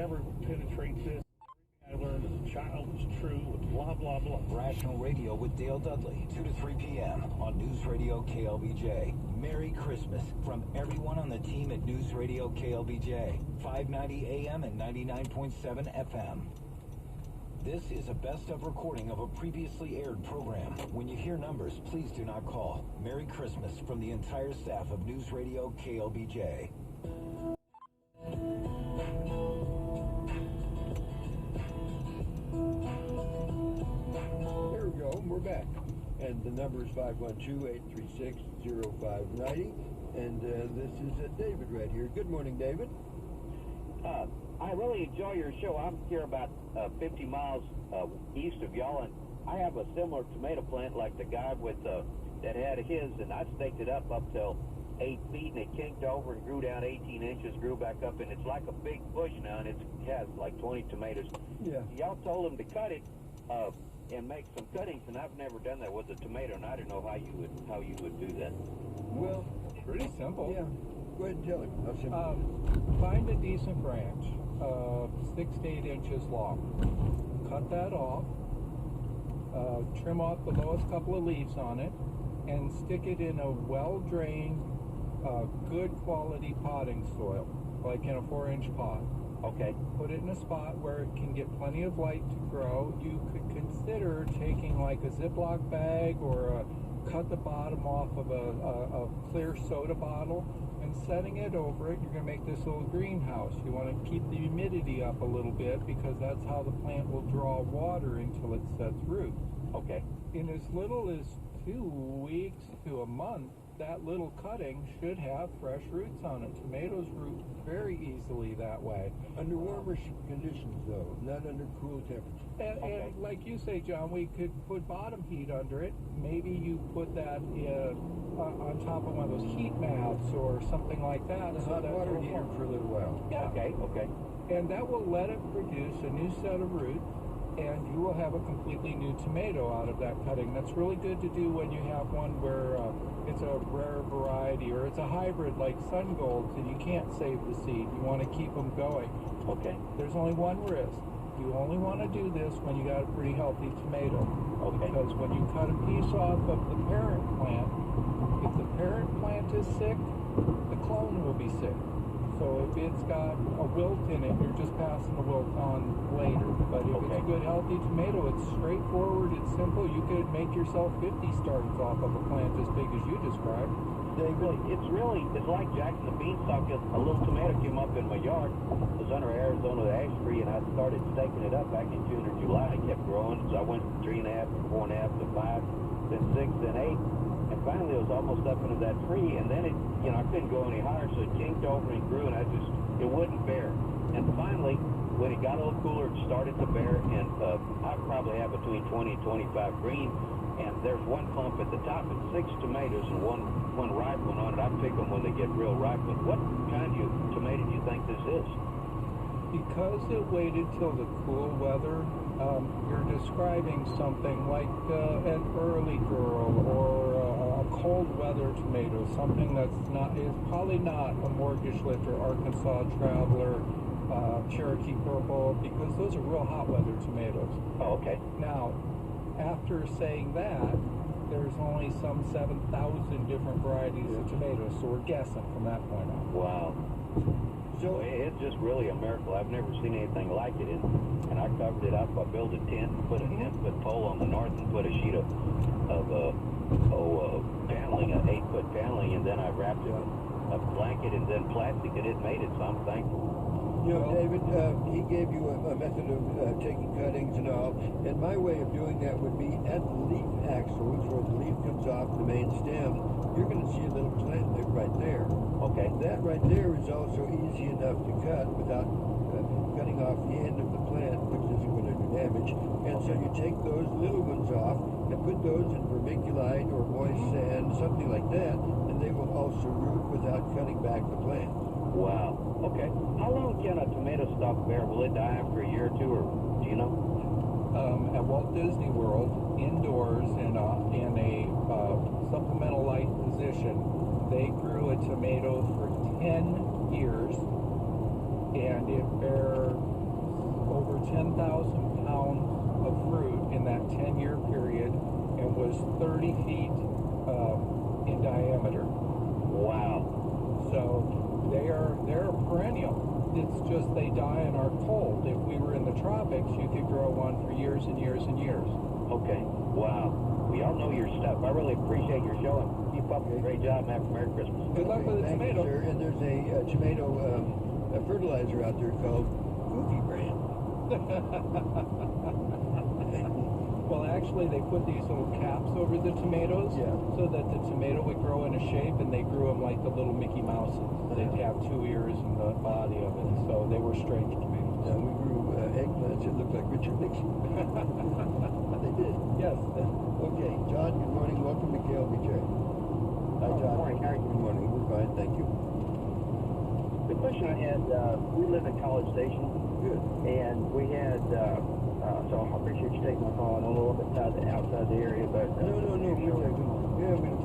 never penetrate this. I learned as a child is true, blah, blah, blah. Rational Radio with Dale Dudley, 2 to 3 p.m. on News Radio KLBJ. Merry Christmas from everyone on the team at News Radio KLBJ, 590 AM and 99.7 FM. This is a best-of recording of a previously aired program. When you hear numbers, please do not call. Merry Christmas from the entire staff of News Radio KLBJ. We're back, and the number is 512-836-0590, and this is David right here. Good morning, David. I really enjoy your show. I'm here about 50 miles east of y'all, and I have a similar tomato plant like the guy with that had his, and I staked it up till 8 feet, and it kinked over and grew down 18 inches, grew back up, and it's like a big bush now, and it has like 20 tomatoes. Yeah. Y'all told him to cut it and make some cuttings, and I've never done that with a tomato, and I don't know how you would do that. Well, pretty simple. Yeah. Go ahead and tell him. How simple. Find a decent branch, 6 to 8 inches long. Cut that off. Trim off the lowest couple of leaves on it, and stick it in a well-drained, good quality potting soil, like in a 4-inch pot. Okay. Put it in a spot where it can get plenty of light to grow. You could consider taking like a Ziploc bag or cut the bottom off of a clear soda bottle and setting it over it. You're going to make this little greenhouse. You want to keep the humidity up a little bit because that's how the plant will draw water until it sets roots. Okay. In as little as 2 weeks to a month, that little cutting should have fresh roots on it. Tomatoes root very easily that way. Under warmer conditions, though, not under cool temperatures. And like you say, John, we could put bottom heat under it. Maybe you put that on top of one of those heat mats or something like that. The hot water heater for a little while. Yeah. Okay. And that will let it produce a new set of roots, and you will have a completely new tomato out of that cutting. That's really good to do when you have one where it's a rare variety or it's a hybrid like Sun Golds and you can't save the seed. You want to keep them going. Okay. There's only one risk. You only want to do this when you got a pretty healthy tomato. Okay. Because when you cut a piece off of the parent plant, if the parent plant is sick, the clone will be sick. So if it's got a wilt in it, you're just passing the wilt on later. But if it's a good, healthy tomato, it's straightforward, it's simple. You could make yourself 50 starts off of a plant as big as you described. It's like Jackson the Beanstalk. A little tomato came up in my yard. It was under Arizona ash tree, and I started staking it up back in June or July. It kept growing, so I went from 3.5 to 4.5 to 5, then 6, then 8. And finally, it was almost up into that tree, and then it, I couldn't go any higher, so it kinked over and grew, and it wouldn't bear. And finally, when it got a little cooler, it started to bear, and I probably have between 20 and 25 green, and there's one clump at the top, and 6 tomatoes and one ripe one on it. I pick them when they get real ripe. But what kind of tomato do you think this is? Because it waited till the cool weather, you're describing something like an early girl or a cold weather tomato, something is probably not a Mortgage Lifter, Arkansas Traveler, Cherokee Purple, because those are real hot weather tomatoes. Oh, okay. Now, after saying that, there's only some 7,000 different varieties of tomatoes, so we're guessing from that point on. Wow. So it's just really a miracle. I've never seen anything like it. And I covered it up. I built a tent, put a 10-foot pole on the north, and put a sheet of paneling, an 8-foot paneling, and then I wrapped it with a blanket and then plastic, and it made it, so I'm thankful. David, he gave you a method of taking cuttings and all, and my way of doing that would be at the leaf axils, where the leaf comes off the main stem, you're going to see a little plantlet right there. Okay. That right there is also easy enough to cut without cutting off the end of the plant, which isn't going to do damage. And so you take those little ones off and put those in vermiculite or moist sand, something like that, and they will also root without cutting back the plant. Wow. Okay. How long can a tomato stalk bear? Will it die after a year or two, or do you know? At Walt Disney World, indoors in a supplemental light position, they grew a tomato for 10 years, and it bare 10,000 pounds of fruit in that 10-year period and was 30 feet in diameter. Wow. So they're perennial. It's just they die and are cold. If we were in the tropics, you could grow one for years and years and years. Okay. Wow. We all know your stuff. I really appreciate your show and keep up with a great job, man. Merry Christmas. Good luck with the Thank tomato. you, sir. And there's a tomato fertilizer out there called Cookie Brand. Well, actually, they put these little caps over the tomatoes so that the tomato would grow in a shape, and they grew them like the little Mickey Mouses. They'd have 2 ears in the body of it, so they were strange tomatoes. We grew eggplants that looked like Richard Nixon. They did. Yes. Okay, John, good morning. Welcome to KLBJ. Hi, John. Good morning. How are you? Good morning. We're fine, thank you. The question I had, we live in College Station, Good. and we had, so I appreciate you taking my call. I know a little bit outside the area, but... No, we don't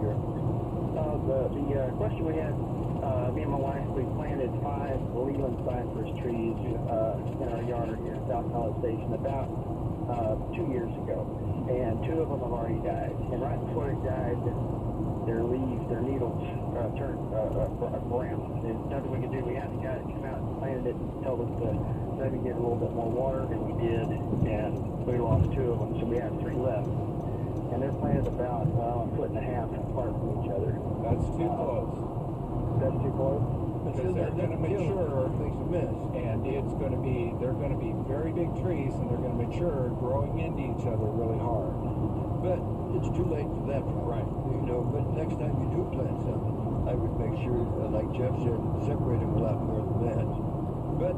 care. The question we had, me and my wife, we planted 5 Leland cypress trees in our yard here in South College Station about 2 years ago, and 2 of them have already died. And right before they died, their leaves, their needles turned brown. There's nothing we could do. We had the guy that came out and planted it and told us to maybe get a little bit more water, and we did, and we lost 2 of them, so we have 3 left. And they're planted about a foot and a half apart from each other. That's too close. That's too close? Because they're going to mature, Makes a mess. and they're going to be very big trees, and they're going to mature, growing into each other really hard. But it's too late for that problem. Right. You know, but next time you do plant something, I would make sure, like Jeff said, separate them a lot more than that. But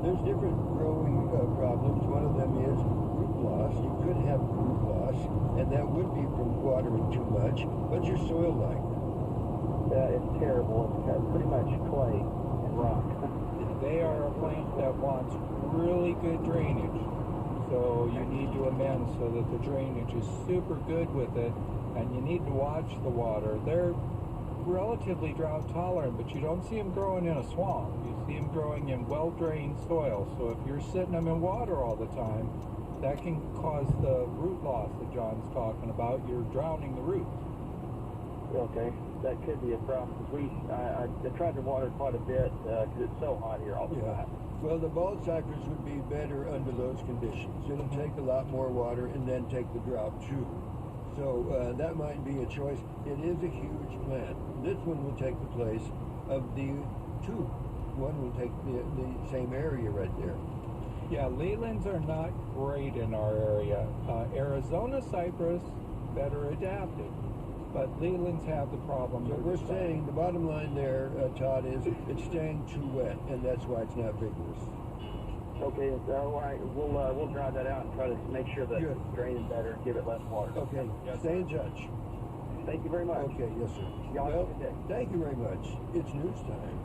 there's different growing problems. One of them is root loss. You could have root loss, and that would be from watering too much. What's your soil like? It's terrible. It's got pretty much clay and rock. They are a plant that wants really good drainage. So you need to amend so that the drainage is super good with it, and you need to watch the water. They're relatively drought tolerant, but you don't see them growing in a swamp. You see them growing in well-drained soil. So if you're sitting them in water all the time, that can cause the root loss that John's talking about. You're drowning the roots. Okay, that could be a problem. I tried to water quite a bit because it's so hot here all the time. Well, the bald cypress would be better under those conditions. It'll take a lot more water and then take the drought too. So that might be a choice. It is a huge plant. This one will take the place of the 2. One will take the same area right there. Yeah, Lelands are not great in our area. Arizona cypress, better adapted. But Lelands have the problem. So we're saying the bottom line there, Todd, is it's staying too wet, and that's why it's not vigorous. Okay, all right. We'll dry that out and try to make sure that Good. it's draining better, give it less water. Okay, stay in touch. Thank you very much. Okay, yes, sir. Y'all have a good day. Thank you very much. It's news time.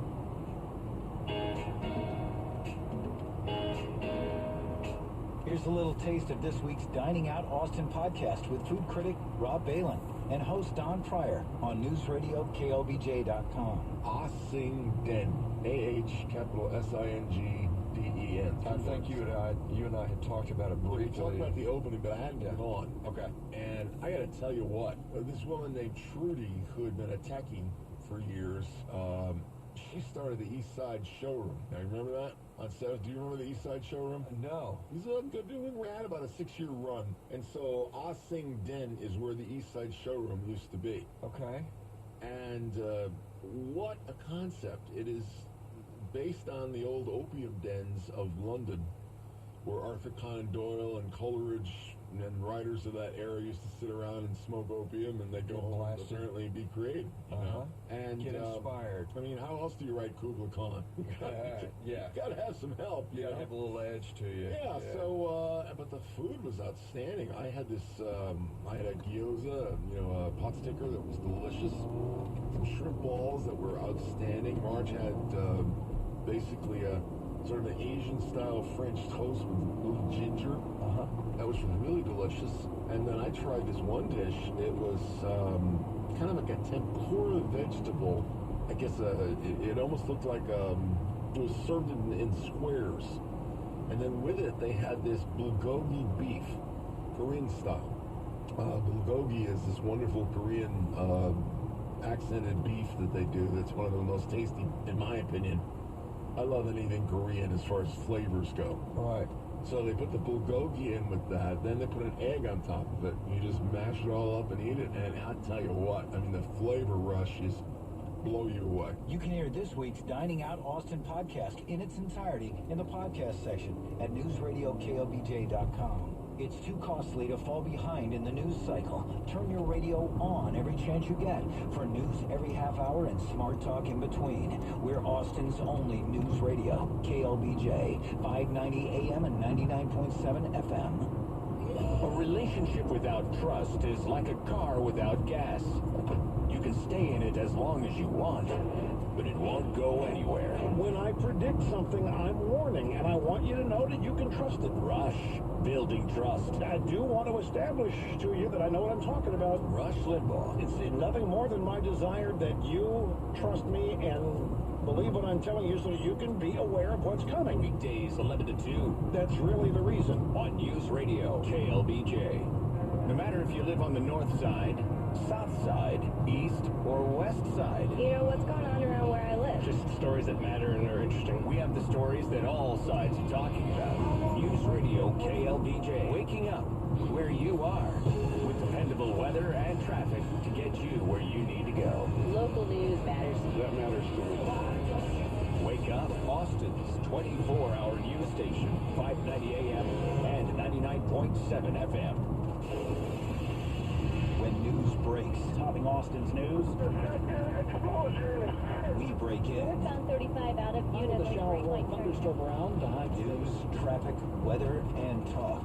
Here's a little taste of this week's Dining Out Austin podcast with food critic Rob Balin and host Don Pryor on News Radio KLBJ.com. Ossingden, A-H-S-I-N-G-D-E-N. I think you and I had talked about it We briefly. talked about the opening, but I hadn't been on. Okay. And I got to tell you what, this woman named Trudy, who had been attacking for years, she started the East Side Showroom. Now, you remember that? On Saturday, do you remember the East Side Showroom? No. We had about a 6-year run, and so Ossingden is where the East Side Showroom used to be. Okay. And what a concept. It is based on the old opium dens of London, where Arthur Conan Doyle and Coleridge and writers of that era used to sit around and smoke opium, and they'd go home and blasted. apparently be creative, you know? And Get inspired. I mean, how else do you write Kubla Khan? Yeah. Gotta have some help. You gotta know? have a little edge to you. Yeah, so, but the food was outstanding. I had this, I had a gyoza, a pot sticker that was delicious. Some shrimp balls that were outstanding. Marge had basically a sort of an Asian-style French toast with a little ginger. That was really delicious. And then I tried this one dish. It was kind of like a tempura vegetable. I guess it almost looked like it was served in squares. And then with it, they had this bulgogi beef, Korean style. Bulgogi is this wonderful Korean accented beef that they do that's one of the most tasty, in my opinion. I love anything Korean as far as flavors go. Right. So they put the bulgogi in with that, then they put an egg on top of it. You just mash it all up and eat it, and I'll tell you what, I mean, the flavor rush is blow you away. You can hear this week's Dining Out Austin podcast in its entirety in the podcast section at newsradioklbj.com. It's too costly to fall behind in the news cycle. Turn your radio on every chance you get for news every half hour and smart talk in between. We're Austin's only news radio, KLBJ, 590 AM and 99.7 FM. A relationship without trust is like a car without gas. You can stay in it as long as you want, but it won't go anywhere. When I predict something, I'm warning, and I want you to know that you can trust it. Rush, building trust. I do want to establish to you that I know what I'm talking about. Rush Limbaugh. It's nothing more than my desire that you trust me and believe what I'm telling you so you can be aware of what's coming. Weekdays 11 to 2 That's really the reason. on News Radio KLBJ. No matter if you live on the north side, south side, east, or west side. You know what's going on around where I live? Just stories that matter and are interesting. We have the stories that all sides are talking about. News Radio KLBJ. Waking up where you are with dependable weather and traffic to get you where you need to go. Local news matters. That matters to me. Wake up, Austin's 24-hour news station, 590 AM and 99.7 FM. When news breaks, topping Austin's news, we break in. Northbound 35 out of unit. Thunderstorm around. News, traffic, weather, and talk.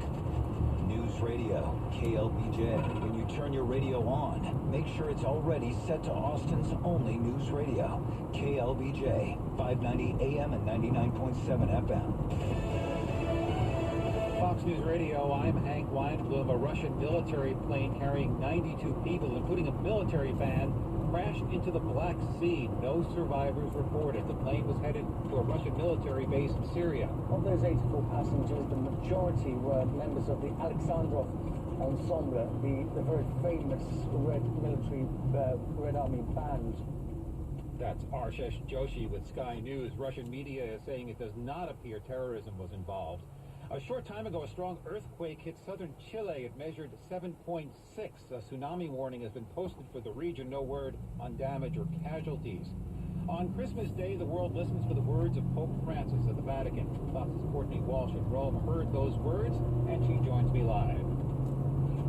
News Radio, KLBJ. When you turn your radio on, make sure it's already set to Austin's only news radio, KLBJ, 590 AM and 99.7 FM. Fox News Radio, I'm Hank Weinblum. A Russian military plane carrying 92 people, including a military fan, crashed into the Black Sea. No survivors reported. The plane was headed to a Russian military base in Syria. Of those 84 passengers, the majority were members of the Alexandrov Ensemble, the very famous Red Army band. That's Arshesh Joshi with Sky News. Russian media is saying it does not appear terrorism was involved. A short time ago, a strong earthquake hit southern Chile. It measured 7.6. A tsunami warning has been posted for the region. No word on damage or casualties. On Christmas Day, the world listens for the words of Pope Francis at the Vatican. Fox's Courtney Walsh in Rome heard those words, and she joins me live.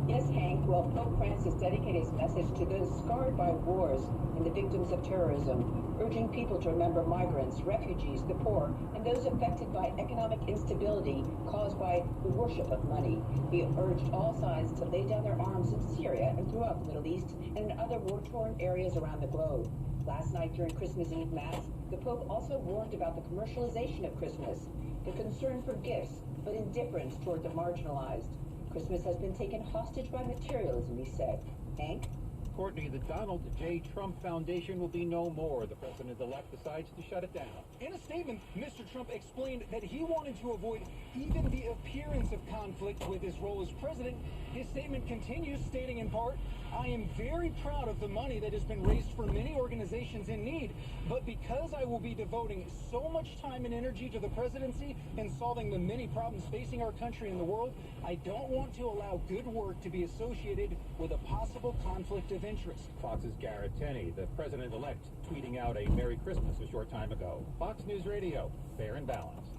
Yes, Hank. Well, Pope Francis dedicated his message to those scarred by wars and the victims of terrorism, urging people to remember migrants, refugees, the poor, and those affected by economic instability caused by the worship of money. He urged all sides to lay down their arms in Syria and throughout the Middle East and in other war-torn areas around the globe. Last night during Christmas Eve Mass, the Pope also warned about the commercialization of Christmas, the concern for gifts, but indifference toward the marginalized. Christmas has been taken hostage by materialism, he said. Hank? Courtney, the Donald J. Trump Foundation will be no more. The president-elect decides to shut it down. In a statement, Mr. Trump explained that he wanted to avoid even the appearance of conflict with his role as president. His statement continues, stating in part, "I am very proud of the money that has been raised for many organizations in need, but because I will be devoting so much time and energy to the presidency and solving the many problems facing our country and the world, I don't want to allow good work to be associated with a possible conflict of interest." Fox's Garrett Tenney, the president-elect, tweeting out a Merry Christmas a short time ago. Fox News Radio, fair and balanced.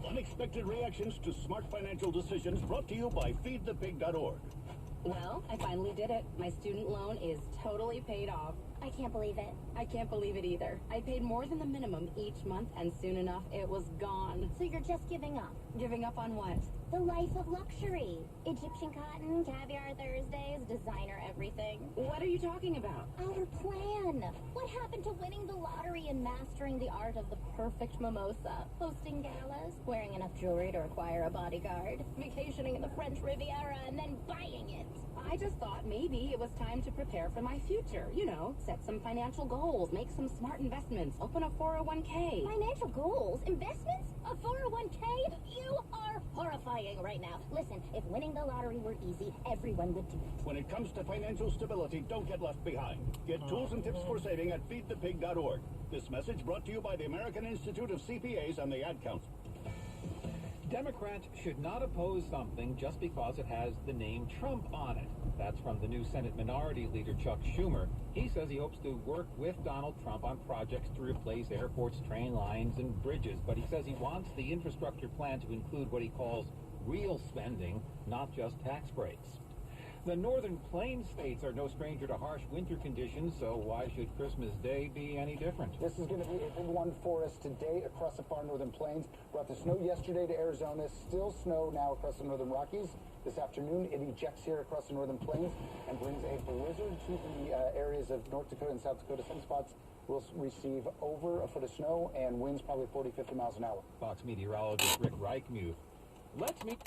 Unexpected reactions to smart financial decisions brought to you by feedthepig.org. Well, I finally did it. My student loan is totally paid off. I can't believe it. I can't believe it either. I paid more than the minimum each month, and soon enough, it was gone. So you're just giving up? Giving up on what? The life of luxury. Egyptian cotton, caviar Thursdays, designer everything. What are you talking about? Our plan. What happened to winning the lottery and mastering the art of the perfect mimosa? Hosting galas, wearing enough jewelry to require a bodyguard, vacationing in the French Riviera, and then buying it. I just thought maybe it was time to prepare for my future. You know, set some financial goals, make some smart investments, open a 401k. Financial goals? Investments? A 401k? dying right now. Listen, if winning the lottery were easy, everyone would do it. When it comes to financial stability, don't get left behind. Get tools and tips for saving at feedthepig.org. This message brought to you by the American Institute of CPAs and the Ad Council. Democrats should not oppose something just because it has the name Trump on it. That's from the new Senate Minority Leader Chuck Schumer. He says he hopes to work with Donald Trump on projects to replace airports, train lines, and bridges. But he says he wants the infrastructure plan to include what he calls real spending, not just tax breaks. The northern plains states are no stranger to harsh winter conditions, so why should Christmas Day be any different? This is going to be a big one for us today across the far northern plains. Brought the snow yesterday to Arizona, still snow now across the northern Rockies. This afternoon, it ejects here across the northern plains and brings a blizzard to the areas of North Dakota and South Dakota. Some spots will receive over a foot of snow and winds probably 40, 50 miles an hour. Fox meteorologist Rick Reichmuth. Let's meet...